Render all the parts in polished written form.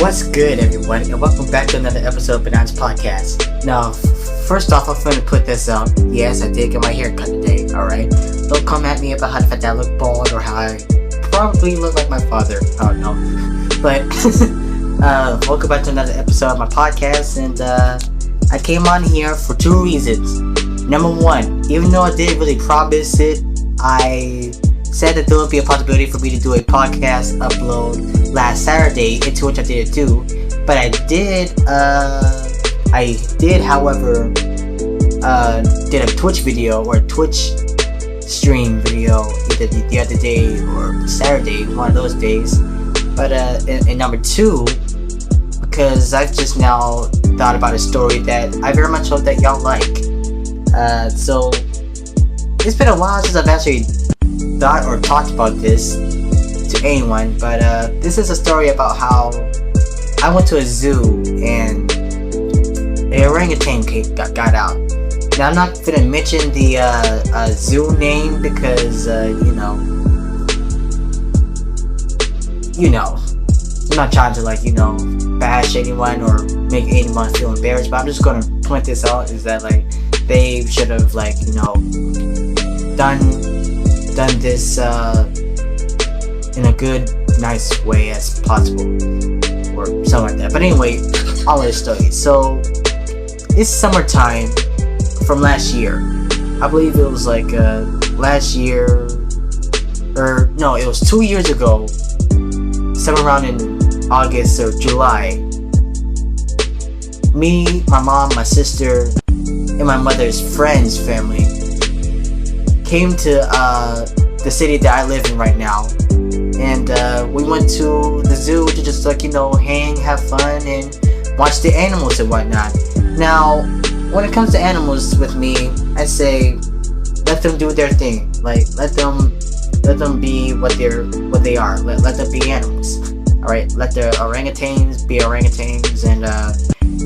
What's good, everyone, and welcome back to another episode of Benaiahspodcast. Now, first off, I'm going to put this out. Yes, I did get my hair cut today, alright? Don't come at me about how the fact that I look bald or how I probably look like my father. I don't know. But, welcome back to another episode of my podcast, and I came on here for two reasons. Number one, even though I didn't really promise it, I said that there would be a possibility for me to do a podcast upload last Saturday, into which I didn't do, but I did, however, did a Twitch video or a Twitch stream video either the other day or Saturday, one of those days. But and number two, because I've just now thought about a story that I very much hope that y'all like. So it's been a while since I've actually thought or talked about this to anyone, but this is a story about how I went to a zoo and an orangutan got out. Now I'm not gonna mention the zoo name because you know, I'm not trying to bash anyone or make anyone feel embarrassed, but I'm just gonna point this out, is that they should have done this in a good, nice way as possible, or something like that. But anyway, I'll let it story. So it's summertime from last year. I believe it was last year, or no, it was 2 years ago, somewhere around in August or July. Me, my mom, my sister, and my mother's friend's family came to the city that I live in right now, and we went to the zoo to just hang, have fun, and watch the animals and whatnot. Now, when it comes to animals with me, I say let them do their thing. Let them be what they are. Let them be animals. All right, let the orangutans be orangutans, and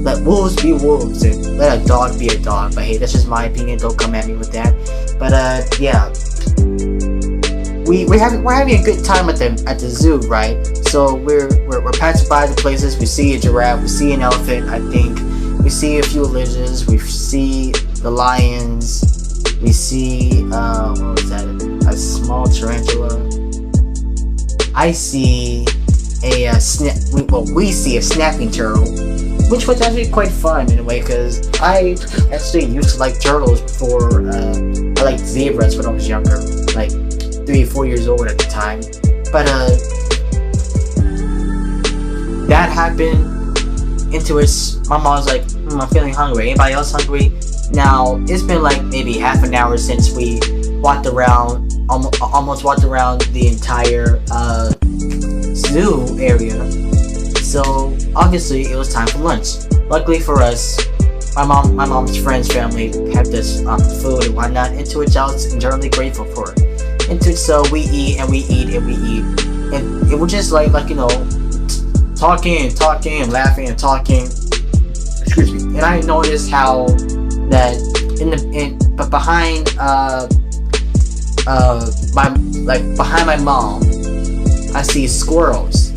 let wolves be wolves, and let a dog be a dog. But hey, that's just my opinion. Don't come at me with that. But yeah, we're having a good time at the zoo, right? So we're passing by the places. We see a giraffe, we see an elephant, I think. We see a few lizards, we see the lions, we see what was that? A small tarantula. I see we see a snapping turtle, which was actually quite fun in a way, because I actually used to like turtles before. I liked zebras when I was younger, 3-4 years old at the time. But that happened, into which my mom's like, I'm feeling hungry. Anybody else hungry? Now, it's been maybe half an hour since we walked around, almost walked around the entire zoo area. So obviously it was time for lunch. Luckily for us, my mom's friend's family had this food and whatnot, into which I was internally grateful for. Into so we eat and we eat and we eat, and it was just talking and laughing and talking. Excuse me. And I noticed how that but behind behind my mom, I see squirrels.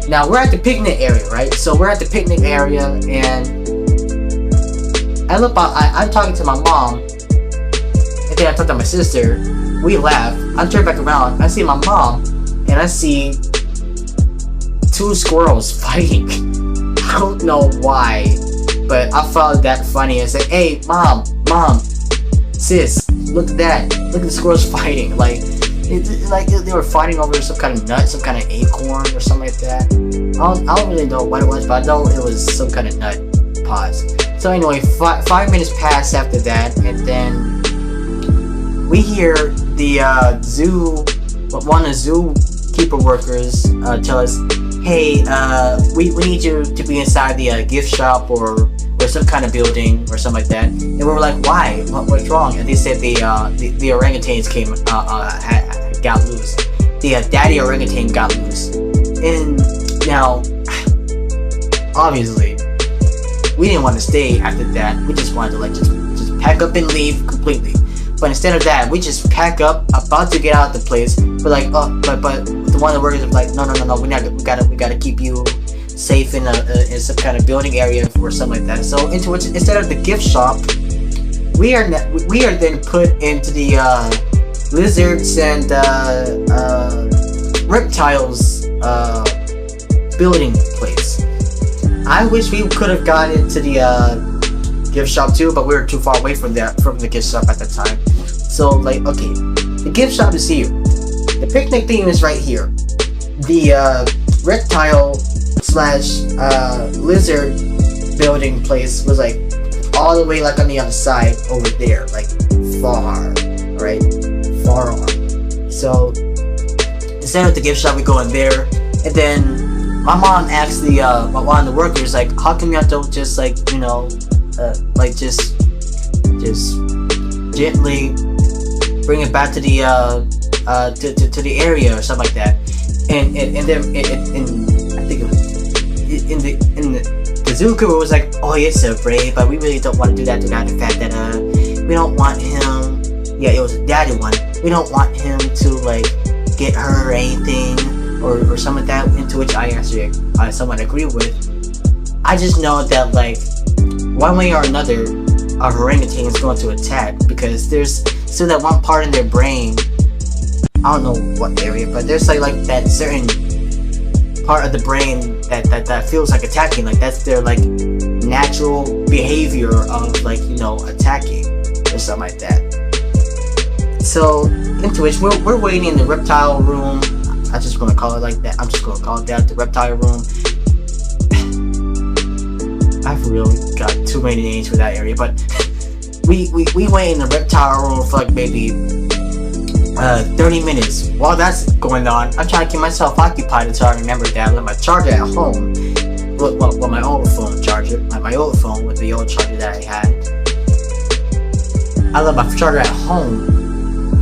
Now we're at the picnic area, right? So we're at the picnic area, and I look out. I'm talking to my mom, and then I talk to my sister. We laugh. I turn back around. I see my mom, and I see two squirrels fighting. I don't know why, but I found that funny. I said, "Hey, mom, sis, look at that! Look at the squirrels fighting! They were fighting over some kind of nut, some kind of acorn or something like that. I don't really know what it was, but I know it was some kind of nut." Pause. So anyway, 5 minutes pass after that, and then we hear the one of the zookeeper workers tell us, "Hey, we need you to be inside the gift shop or some kind of building or something like that." And we were like, "Why? What's wrong?" And they said the orangutans got loose. The daddy orangutan got loose. And now, obviously, we didn't want to stay after that. We just wanted to just pack up and leave completely. But instead of that, we just pack up, about to get out of the place. But the one of the workers was like, no, we gotta keep you safe in some kind of building area or something like that. So into which, instead of the gift shop, we are then put into the lizards and reptiles building place. I wish we could have gone into the gift shop too, but we were too far away from the gift shop at the time. So like, okay, the gift shop is here. The picnic theme is right here. The reptile slash lizard building place was like all the way like on the other side over there, like far, right? Far on. So instead of the gift shop, we go in there, and then my mom asked one of the workers, like, how come y'all don't just like, you know, like just gently bring it back to the to the area or something like that. And then I think it was in the zookeeper was like, oh, you're so brave, but we really don't want to do that due to the fact that we don't want him. Yeah, it was a daddy one. We don't want him to like get hurt or anything or something like that. Into which I actually somewhat agree with. I just know that like one way or another, a orangutan is going to attack because there's still that one part in their brain. I don't know what area, but there's like that certain part of the brain that feels like attacking. Like that's their like natural behavior of like, you know, attacking or something like that. So into which we're waiting in the reptile room. I'm just gonna call it like that. I'm just gonna call it that, the reptile room. I've really got too many names for that area, but we wait in the reptile room for like maybe 30 minutes. While that's going on, I'm trying to keep myself occupied until I remember that I left my charger at home. Well, my old phone charger, my old phone with the old charger that I had. I left my charger at home,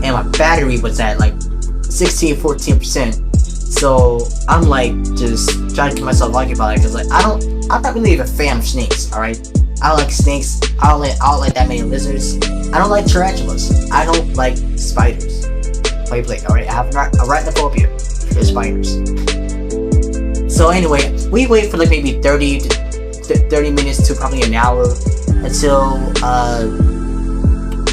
and my battery was at like 14%. So I'm like just trying to keep myself occupied because like I'm not really a fan of snakes. All right, I don't like snakes. I don't like that many lizards. I don't like tarantulas. I don't like spiders. Point blank. All right, I have arachnophobia for spiders. So anyway, we wait for like maybe 30 minutes to probably an hour until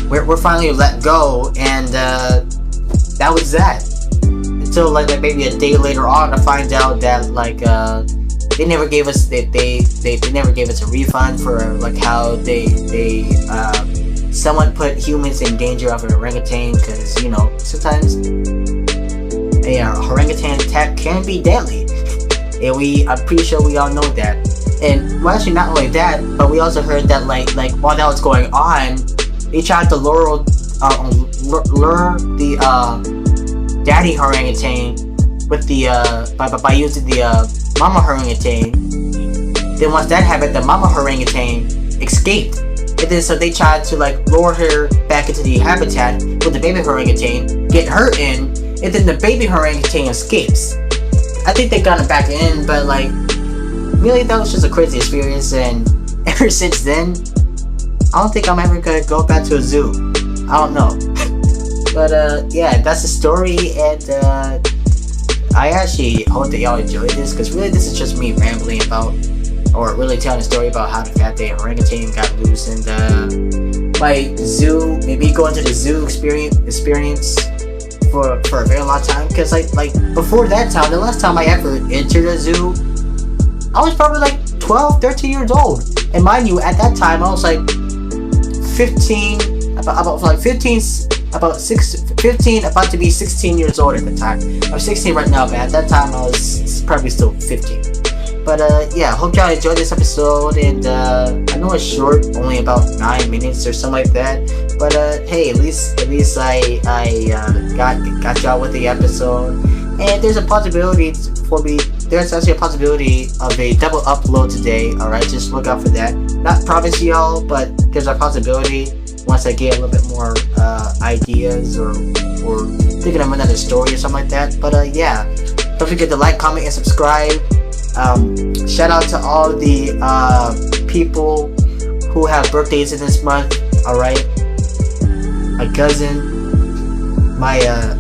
we're finally let go, and that was that. Until like maybe a day later on, to find out that like they never gave us they never gave us a refund for like how they someone put humans in danger of an orangutan, because you know sometimes a orangutan attack can be deadly, and I'm pretty sure we all know that. And well, actually not only that, but we also heard that like while that was going on, they tried to lure the daddy orangutan with the by using the mama orangutan. Then once that happened, the mama orangutan escaped. And then so they tried to like lure her back into the habitat with the baby orangutan, get her in, and then the baby orangutan escapes. I think they got him back in, but like really that was just a crazy experience, and ever since then I don't think I'm ever gonna go back to a zoo. I don't know. But yeah, that's the story, and I actually hope that y'all enjoyed this, because really this is just me rambling about, or really telling a story about how the fat day orangutan got loose, and my zoo, maybe going to the zoo experience for a very long time, because like before that time, the last time I ever entered a zoo, I was probably like 12, 13 years old, and mind you, at that time I was like 15, about to be 16 years old at the time. I'm 16 right now, but at that time I was probably still 15. But yeah, hope y'all enjoyed this episode, and I know it's short, only about 9 minutes or something like that. But hey, at least I got y'all with the episode, and there's a possibility for me. There's actually a possibility of a double upload today. All right, just look out for that. Not promise y'all, but there's a possibility once I get a little bit more ideas or thinking of another story or something like that. But yeah, don't forget to like, comment, and subscribe. Shout out to all the people who have birthdays in this month. All right, my cousin, my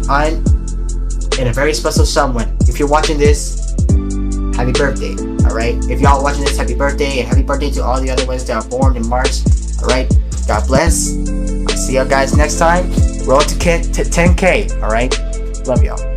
aunt, and a very special someone. If you're watching this, happy birthday. All Alright, if y'all watching this, happy birthday, and happy birthday to all the other ones that are born in March. Alright, God bless. I'll see y'all guys next time. Roll to 10K. Alright, love y'all.